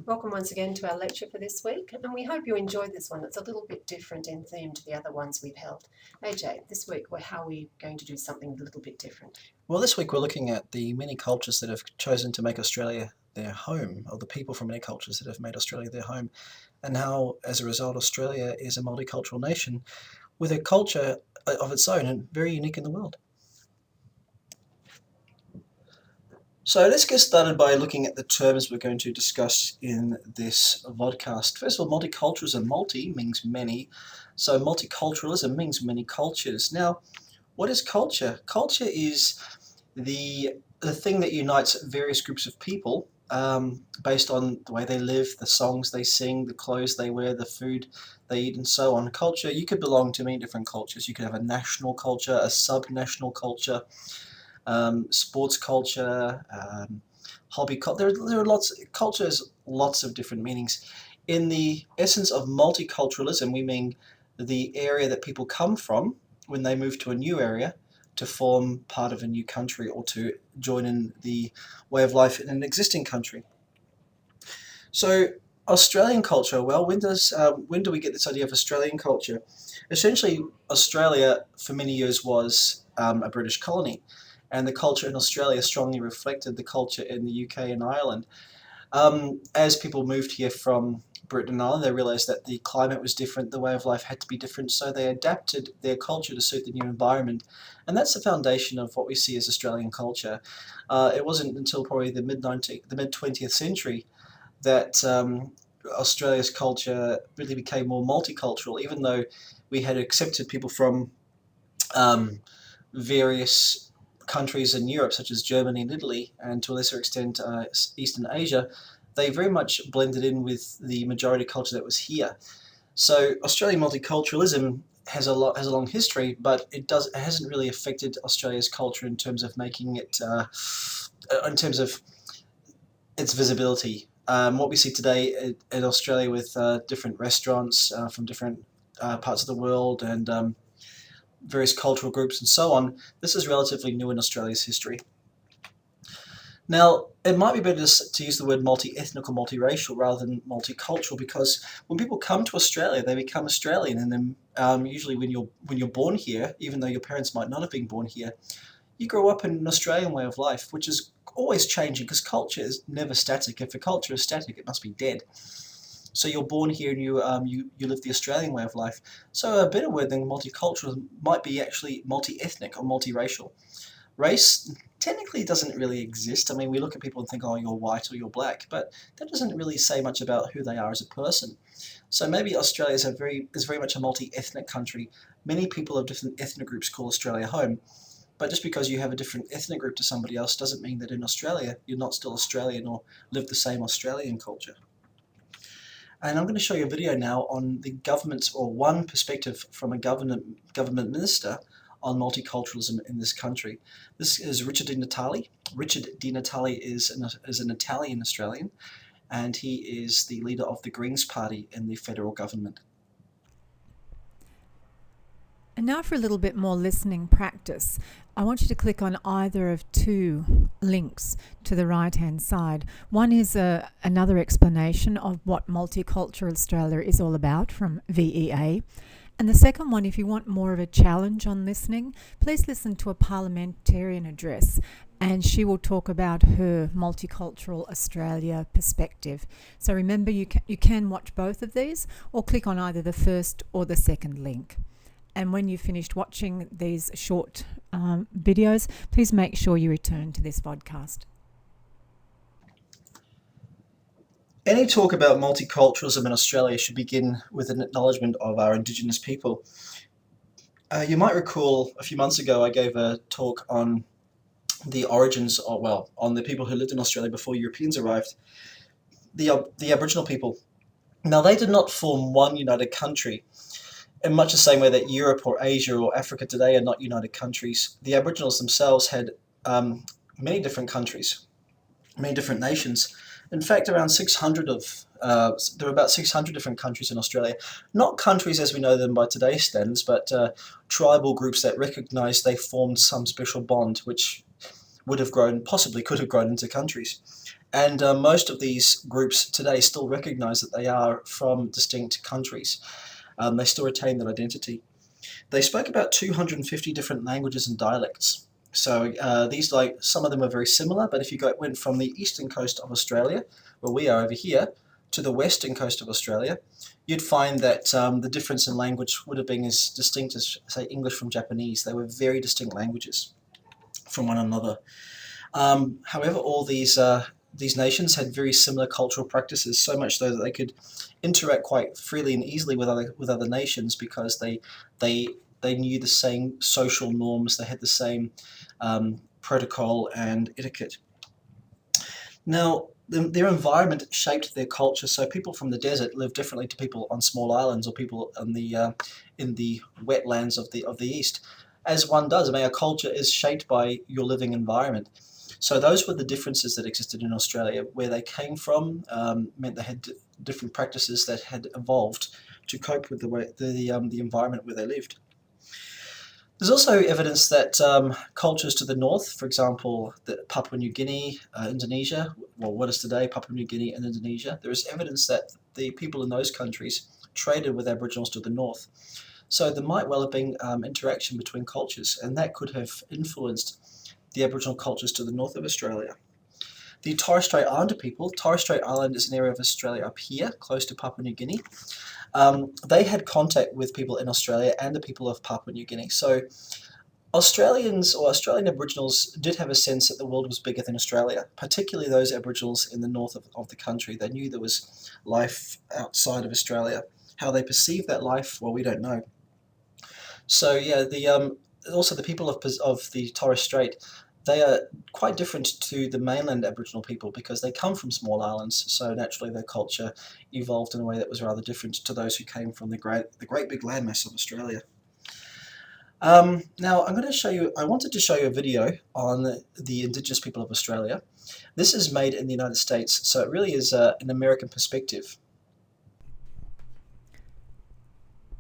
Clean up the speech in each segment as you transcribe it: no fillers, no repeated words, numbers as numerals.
Welcome once again to our lecture for this week, and we hope you enjoyed this one. It's a little bit different in theme to the other ones we've held. AJ, this week, how are we going to do something a little bit different? Well, this week we're looking at the many cultures that have chosen to make Australia their home, or the people from many cultures that have made Australia their home, and how, as a result, Australia is a multicultural nation with a culture of its own and very unique in the world. So let's get started by looking at the terms we're going to discuss in this podcast. First of all, multiculturalism. Multi means many, so multiculturalism means many cultures. Now, what is culture? Culture is the thing that unites various groups of people based on the way they live, the songs they sing, the clothes they wear, the food they eat, and so on. Culture, you could belong to many different cultures. You could have a national culture, a sub-national culture, sports culture, hobby culture. There are lots of different meanings. In the essence of multiculturalism, we mean the area that people come from when they move to a new area to form part of a new country or to join in the way of life in an existing country. So Australian culture, well, when do we get this idea of Australian culture? Essentially, Australia for many years was a British colony, and the culture in Australia strongly reflected the culture in the UK and Ireland. As people moved here from Britain and Ireland, they realised that the climate was different, the way of life had to be different, so they adapted their culture to suit the new environment. And that's the foundation of what we see as Australian culture. It wasn't until probably the mid-20th century that Australia's culture really became more multicultural, even though we had accepted people from various countries in Europe, such as Germany and Italy, and to a lesser extent Eastern Asia. They very much blended in with the majority culture that was here. So Australian multiculturalism has a long history, but it hasn't really affected Australia's culture in terms of making it, in terms of its visibility. What we see today in Australia with different restaurants from different parts of the world and various cultural groups and so on, this is relatively new in Australia's history. Now, it might be better to use the word multi-ethnic or multiracial rather than multicultural, because when people come to Australia, they become Australian, and then usually when you're born here, even though your parents might not have been born here, you grow up in an Australian way of life, which is always changing because culture is never static. If a culture is static, it must be dead. So you're born here and you live the Australian way of life. So a better word than multicultural might be actually multi-ethnic or multiracial. Race technically doesn't really exist. I mean, we look at people and think, oh, you're white or you're black, but that doesn't really say much about who they are as a person. So maybe Australia is very much a multi-ethnic country. Many people of different ethnic groups call Australia home. But just because you have a different ethnic group to somebody else doesn't mean that in Australia you're not still Australian or live the same Australian culture. And I'm going to show you a video now on the government's, or one perspective from a government minister on multiculturalism in this country. This is Richard Di Natale. Richard Di Natale is an Italian Australian, and he is the leader of the Greens Party in the federal government. And now for a little bit more listening practice. I want you to click on either of two links to the right-hand side. One is another explanation of what Multicultural Australia is all about from VEA. And the second one, if you want more of a challenge on listening, please listen to a parliamentarian address, and she will talk about her Multicultural Australia perspective. So remember, you can watch both of these, or click on either the first or the second link. And when you've finished watching these short videos, please make sure you return to this podcast. Any talk about multiculturalism in Australia should begin with an acknowledgement of our Indigenous people. You might recall a few months ago I gave a talk on the origins, on the people who lived in Australia before Europeans arrived, the Aboriginal people. Now, they did not form one united country. In much the same way that Europe or Asia or Africa today are not united countries, the Aboriginals themselves had many different countries, many different nations. In fact, around 600 there are about 600 different countries in Australia. Not countries as we know them by today's standards, but tribal groups that recognise they formed some special bond which could have grown into countries. And most of these groups today still recognise that they are from distinct countries. They still retain that identity. They spoke about 250 different languages and dialects. So these, like, some of them are very similar, but if you went from the eastern coast of Australia, where we are over here, to the western coast of Australia, you'd find that the difference in language would have been as distinct as, say, English from Japanese. They were very distinct languages from one another. However, all these nations had very similar cultural practices, so much so that they could interact quite freely and easily with other nations, because they knew the same social norms, they had the same protocol and etiquette. Now, their environment shaped their culture, so people from the desert live differently to people on small islands or people in the wetlands of the east, as one does. I mean, a culture is shaped by your living environment. So those were the differences that existed in Australia. Where they came from meant they had different practices that had evolved to cope with the environment where they lived. There's also evidence that cultures to the north, for example, Papua New Guinea, Indonesia, well, what is today Papua New Guinea and Indonesia, there is evidence that the people in those countries traded with Aboriginals to the north. So there might well have been interaction between cultures, and that could have influenced the Aboriginal cultures to the north of Australia. The Torres Strait Islander people, Torres Strait Island is an area of Australia up here, close to Papua New Guinea. They had contact with people in Australia and the people of Papua New Guinea. So Australians or Australian Aboriginals did have a sense that the world was bigger than Australia, particularly those Aboriginals in the north of the country. They knew there was life outside of Australia. How they perceived that life, well, we don't know. So yeah, also the people of the Torres Strait, they are quite different to the mainland Aboriginal people because they come from small islands, so naturally their culture evolved in a way that was rather different to those who came from the great big landmass of Australia. Now I wanted to show you a video on the Indigenous people of Australia. This is made in the United States, so it really is an American perspective.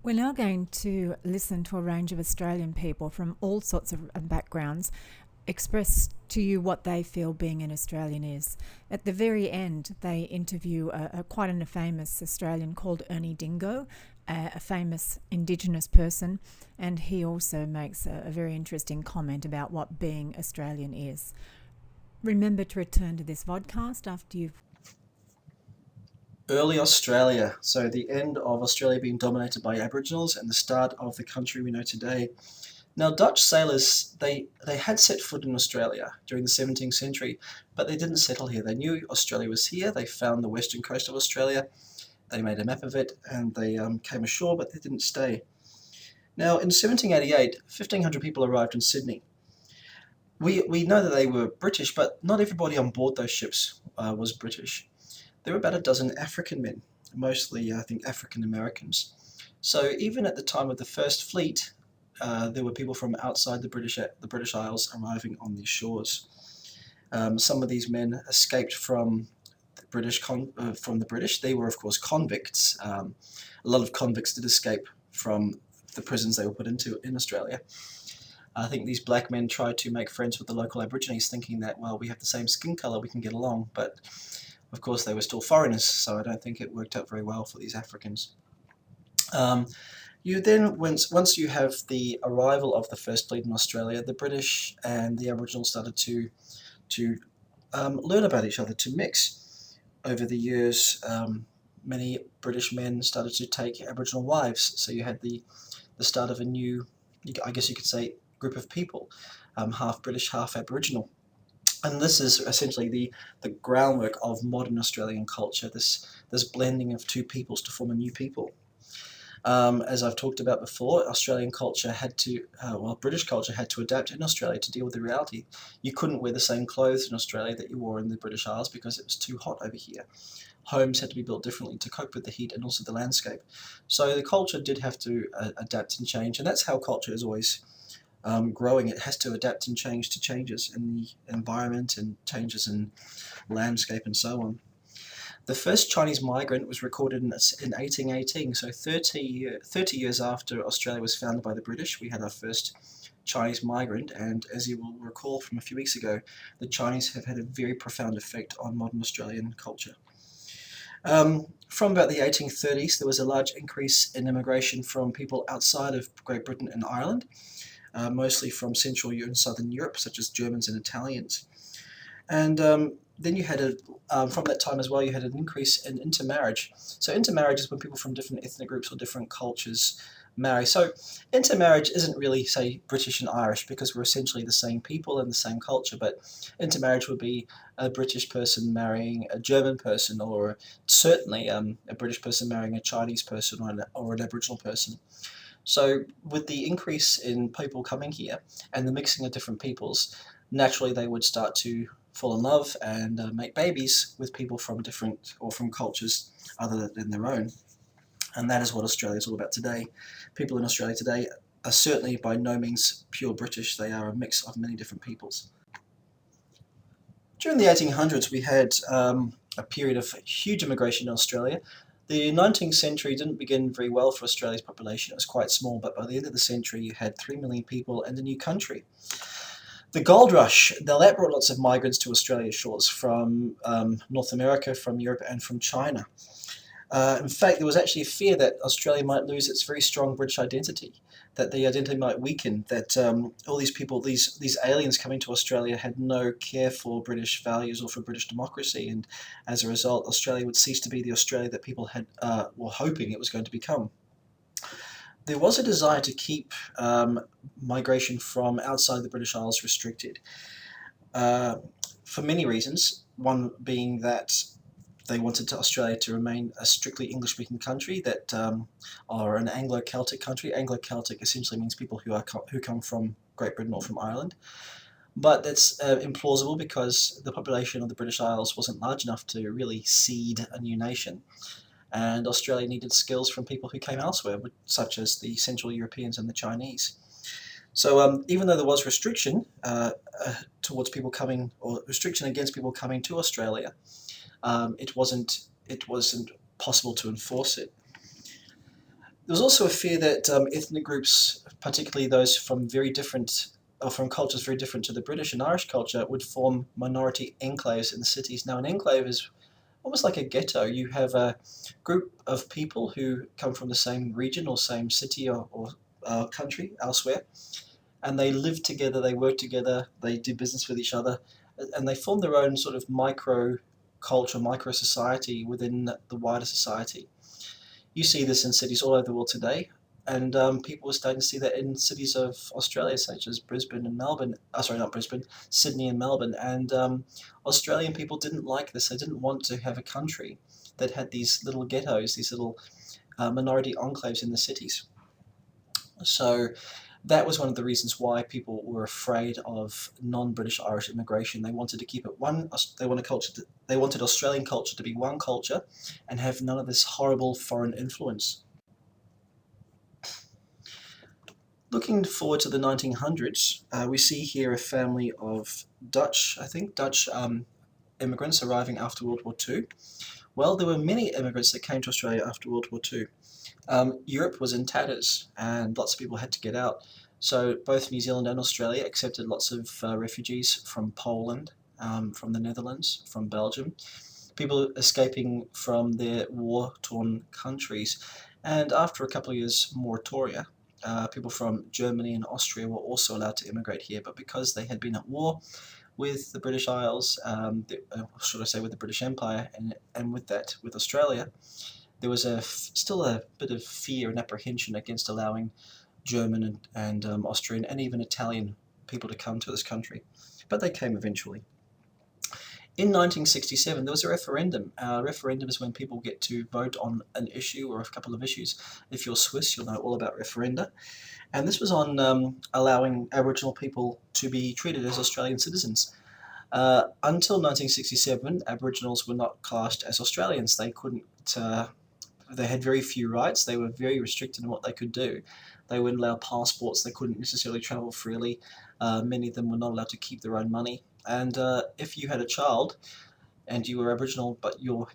We're now going to listen to a range of Australian people from all sorts of backgrounds express to you what they feel being an Australian is. At the very end, they interview quite a famous Australian called Ernie Dingo, a famous Indigenous person, and he also makes a very interesting comment about what being Australian is. Remember to return to this vodcast after you've... Early Australia, so the end of Australia being dominated by Aboriginals and the start of the country we know today. Now, Dutch sailors, they had set foot in Australia during the 17th century, but they didn't settle here. They knew Australia was here. They found the western coast of Australia. They made a map of it, and they came ashore, but they didn't stay. Now, in 1788, 1,500 people arrived in Sydney. We know that they were British, but not everybody on board those ships was British. There were about a dozen African men, mostly, I think, African Americans. So even at the time of the first fleet, there were people from outside the British Isles arriving on these shores. Some of these men escaped from the British. They were, of course, convicts. A lot of convicts did escape from the prisons they were put into in Australia. I think these black men tried to make friends with the local Aborigines, thinking that, well, we have the same skin colour, we can get along. But of course, they were still foreigners, so I don't think it worked out very well for these Africans. You then, once you have the arrival of the first fleet in Australia, the British and the Aboriginals started to learn about each other, to mix. Over the years, many British men started to take Aboriginal wives, so you had the start of a new, I guess you could say, group of people, half British, half Aboriginal. And this is essentially the groundwork of modern Australian culture, this blending of two peoples to form a new people. As I've talked about before, Australian culture had to, British culture had to adapt in Australia to deal with the reality. You couldn't wear the same clothes in Australia that you wore in the British Isles because it was too hot over here. Homes had to be built differently to cope with the heat and also the landscape. So the culture did have to adapt and change, and that's how culture is always growing. It has to adapt and change to changes in the environment and changes in landscape and so on. The first Chinese migrant was recorded in 1818, so 30 years after Australia was founded by the British, we had our first Chinese migrant, and as you will recall from a few weeks ago, the Chinese have had a very profound effect on modern Australian culture. From about the 1830s, there was a large increase in immigration from people outside of Great Britain and Ireland, mostly from Central and Southern Europe, such as Germans and Italians. And then you had from that time as well, you had an increase in intermarriage. So intermarriage is when people from different ethnic groups or different cultures marry. So intermarriage isn't really, say, British and Irish, because we're essentially the same people and the same culture, but intermarriage would be a British person marrying a German person, or certainly a British person marrying a Chinese person or an Aboriginal person. So with the increase in people coming here and the mixing of different peoples, naturally they would start to fall in love and make babies with people from different or from cultures other than their own. And that is what Australia is all about today. People in Australia today are certainly by no means pure British. They are a mix of many different peoples. During the 1800s, we had a period of huge immigration in Australia. The 19th century didn't begin very well for Australia's population. It was quite small, but by the end of the century, you had 3 million people and a new country. The gold rush, now that brought lots of migrants to Australia's shores from North America, from Europe, and from China. In fact, there was actually a fear that Australia might lose its very strong British identity, that the identity might weaken, that all these people, these aliens coming to Australia had no care for British values or for British democracy, and as a result, Australia would cease to be the Australia that people had were hoping it was going to become. There was a desire to keep migration from outside the British Isles restricted, for many reasons, one being that they wanted Australia to remain a strictly English-speaking country, that are an Anglo-Celtic country. Anglo-Celtic essentially means people who come from Great Britain or from Ireland. But that's implausible, because the population of the British Isles wasn't large enough to really seed a new nation. And Australia needed skills from people who came elsewhere, such as the Central Europeans and the Chinese. So even though there was restriction towards people coming, or restriction against people coming to Australia, it wasn't possible to enforce it. There was also a fear that ethnic groups, particularly those from from cultures very different to the British and Irish culture, would form minority enclaves in the cities. Now, an enclave is almost like a ghetto. You have a group of people who come from the same region or same city or country elsewhere, and they live together, they work together, they do business with each other, and they form their own sort of micro culture, micro-society within the wider society. You see this in cities all over the world today, and people are starting to see that in cities of Australia, such as Brisbane and Melbourne. Sorry, not Brisbane, Sydney and Melbourne. And Australian people didn't like this. They didn't want to have a country that had these little ghettos, these little minority enclaves in the cities. So that was one of the reasons why people were afraid of non-British Irish immigration. They wanted to keep it one. They wanted Australian culture to be one culture, and have none of this horrible foreign influence. Looking forward to the 1900s, we see here a family of Dutch immigrants arriving after World War II. Well, there were many immigrants that came to Australia after World War II. Europe was in tatters, and lots of people had to get out. So both New Zealand and Australia accepted lots of refugees from Poland, from the Netherlands, from Belgium, people escaping from their war-torn countries. And after a couple of years moratoria, people from Germany and Austria were also allowed to immigrate here, but because they had been at war with the British Isles, should I say with the British Empire, and with Australia, there was still a bit of fear and apprehension against allowing German and Austrian and even Italian people to come to this country, but they came eventually. In 1967, there was a referendum. A referendum is when people get to vote on an issue or a couple of issues. If you're Swiss, you'll know all about referenda. And this was on allowing Aboriginal people to be treated as Australian citizens. Until 1967, Aboriginals were not classed as Australians. They couldn't. They had very few rights. They were very restricted in what they could do. They wouldn't allow passports. They couldn't necessarily travel freely. Many of them were not allowed to keep their own money. And if you had a child and you were Aboriginal, but you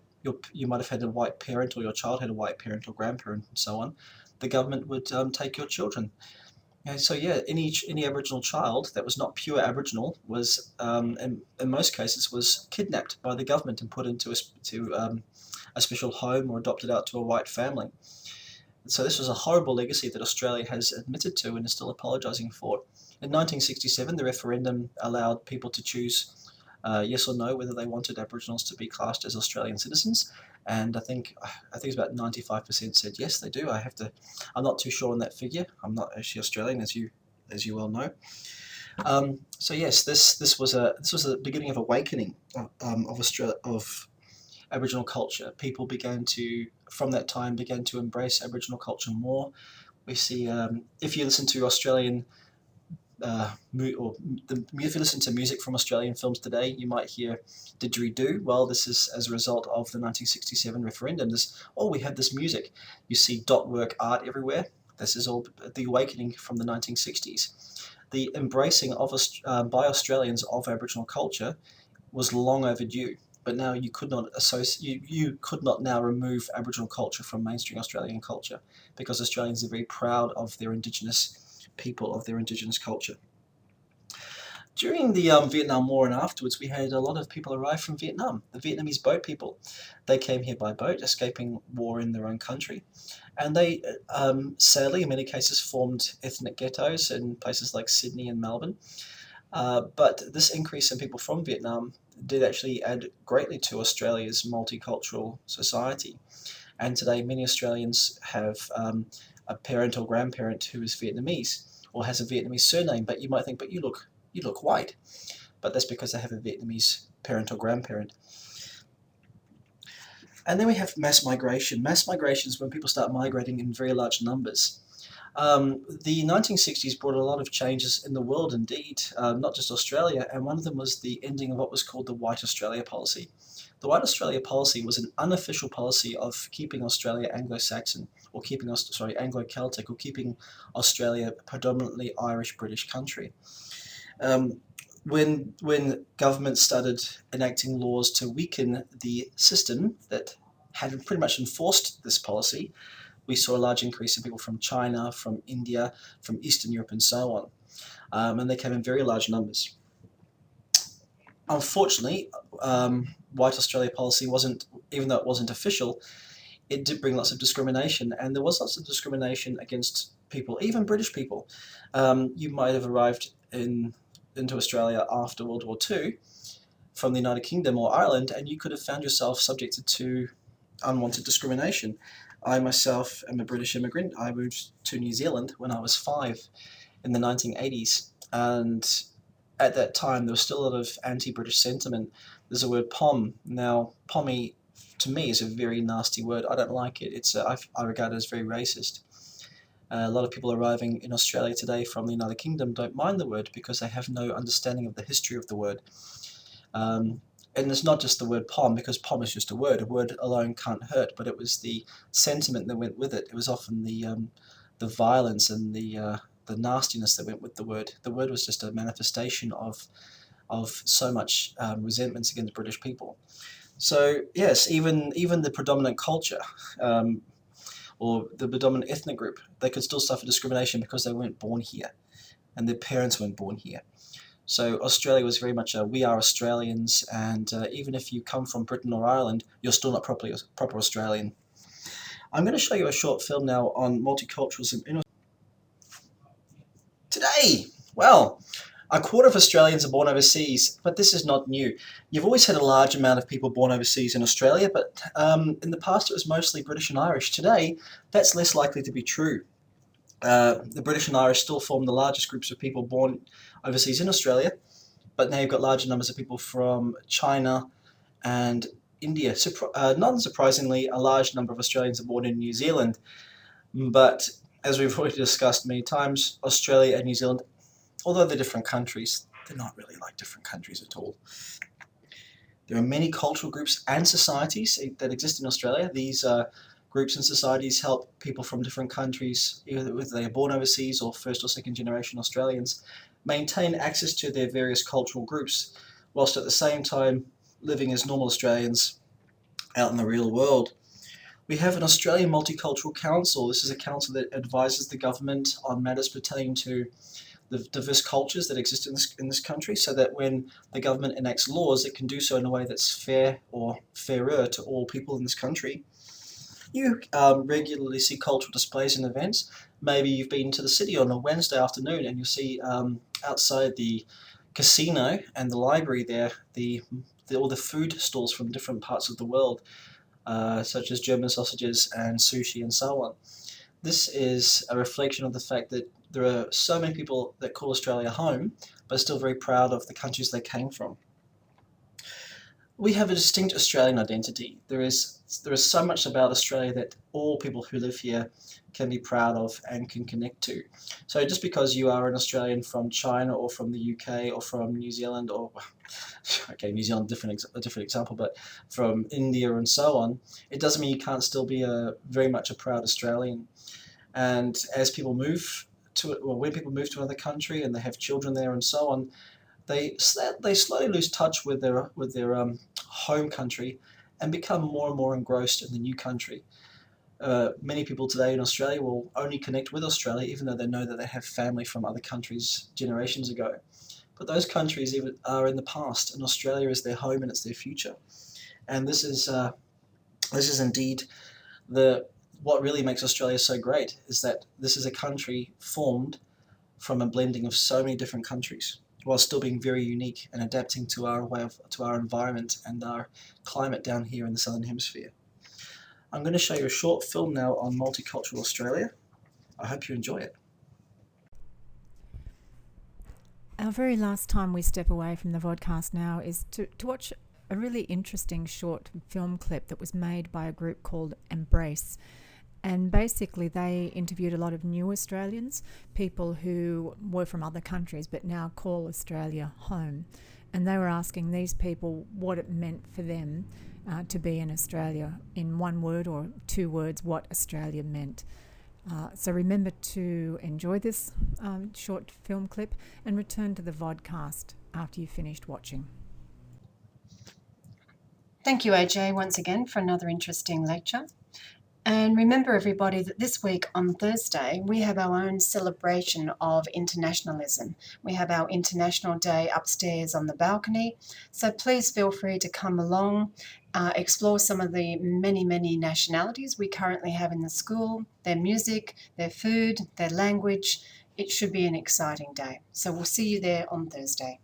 might have had a white parent, or your child had a white parent or grandparent and so on, the government would take your children. And so yeah, any Aboriginal child that was not pure Aboriginal was, in most cases, was kidnapped by the government and put into a special home or adopted out to a white family. So this was a horrible legacy that Australia has admitted to and is still apologising for. In 1967, the referendum allowed people to choose yes or no whether they wanted Aboriginals to be classed as Australian citizens, and I think it's about 95% said yes, they do. I'm not too sure on that figure. I'm not actually Australian, as you well know. So yes, this was the beginning of awakening of Australia, of Aboriginal culture. People from that time, began to embrace Aboriginal culture more. We see, if you listen to Australian, if you listen to music from Australian films today, you might hear didgeridoo. Well, this is as a result of the 1967 referendum. We have this music. You see dot work art everywhere. This is all the awakening from the 1960s. The embracing by Australians of Aboriginal culture was long overdue. But now you could not you could not now remove Aboriginal culture from mainstream Australian culture, because Australians are very proud of their Indigenous people, of their Indigenous culture. During the Vietnam War and afterwards, we had a lot of people arrive from Vietnam, the Vietnamese boat people. They came here by boat, escaping war in their own country. And they, sadly, in many cases, formed ethnic ghettos in places like Sydney and Melbourne. But this increase in people from Vietnam did actually add greatly to Australia's multicultural society. And today, many Australians have a parent or grandparent who is Vietnamese or has a Vietnamese surname. But you might think, but you look white. But that's because they have a Vietnamese parent or grandparent. And then we have mass migration. Mass migration is when people start migrating in very large numbers. The 1960s brought a lot of changes in the world indeed, not just Australia, and one of them was the ending of what was called the White Australia policy. The White Australia policy was an unofficial policy of keeping Australia Anglo-Saxon, or Anglo-Celtic, or keeping Australia a predominantly Irish-British country. When governments started enacting laws to weaken the system that had pretty much enforced this policy, we saw a large increase in people from China, from India, from Eastern Europe, and so on. And they came in very large numbers. Unfortunately, White Australia policy even though it wasn't official, it did bring lots of discrimination, and there was lots of discrimination against people, even British people. You might have arrived into Australia after World War II from the United Kingdom or Ireland, and you could have found yourself subjected to unwanted discrimination. I myself am a British immigrant. I moved to New Zealand when I was 5 in the 1980s, and at that time there was still a lot of anti-British sentiment. There's the word POM. Now, POMmy to me is a very nasty word. I don't like it. I regard it as very racist. A lot of people arriving in Australia today from the United Kingdom don't mind the word because they have no understanding of the history of the word. And it's not just the word POM, because POM is just a word. A word alone can't hurt, but it was the sentiment that went with it. It was often the violence and the nastiness that went with the word. The word was just a manifestation of so much resentments against British people. So yes, even the predominant culture or the predominant ethnic group, they could still suffer discrimination because they weren't born here and their parents weren't born here. So Australia was very much we are Australians, and even if you come from Britain or Ireland, you're still not proper Australian. I'm going to show you a short film now on multiculturalism in today. Well, a quarter of Australians are born overseas, but this is not new. You've always had a large amount of people born overseas in Australia, but in the past it was mostly British and Irish. Today, that's less likely to be true. The British and Irish still form the largest groups of people born overseas in Australia, but now you've got larger numbers of people from China and India. Not unsurprisingly, a large number of Australians are born in New Zealand, but as we've already discussed many times, Australia and New Zealand, although they're different countries, they're not really like different countries at all. There are many cultural groups and societies that exist in Australia. These groups and societies help people from different countries, either whether they are born overseas or first or second generation Australians, maintain access to their various cultural groups, whilst at the same time living as normal Australians out in the real world. We have an Australian Multicultural Council. This is a council that advises the government on matters pertaining to the diverse cultures that exist in this country, so that when the government enacts laws, it can do so in a way that's fair or fairer to all people in this country. You regularly see cultural displays and events. Maybe you've been to the city on a Wednesday afternoon and you'll see outside the casino and the library there all the food stalls from different parts of the world, such as German sausages and sushi and so on. This is a reflection of the fact that there are so many people that call Australia home, but are still very proud of the countries they came from. We have a distinct Australian identity. There is so much about Australia that all people who live here can be proud of and can connect to. So just because you are an Australian from China or from the UK or from New Zealand or, okay, New Zealand, a different example, but from India and so on, it doesn't mean you can't still be very much a proud Australian. And as people move when people move to another country and they have children there and so on, they slowly lose touch with their home country and become more and more engrossed in the new country. Many people today in Australia will only connect with Australia even though they know that they have family from other countries generations ago. But those countries even are in the past, and Australia is their home and it's their future. And this is indeed what really makes Australia so great, is that this is a country formed from a blending of so many different countries, while still being very unique and adapting to our environment and our climate down here in the Southern Hemisphere. I'm going to show you a short film now on Multicultural Australia. I hope you enjoy it. Our very last time we step away from the vodcast now is to watch a really interesting short film clip that was made by a group called Embrace. And basically they interviewed a lot of new Australians, people who were from other countries but now call Australia home. And they were asking these people what it meant for them to be in Australia, in one word or two words, what Australia meant. So remember to enjoy this short film clip and return to the vodcast after you've finished watching. Thank you, AJ, once again for another interesting lecture. And remember, everybody, that this week on Thursday, we have our own celebration of internationalism. We have our International Day upstairs on the balcony. So please feel free to come along, explore some of the many, many nationalities we currently have in the school, their music, their food, their language. It should be an exciting day. So we'll see you there on Thursday.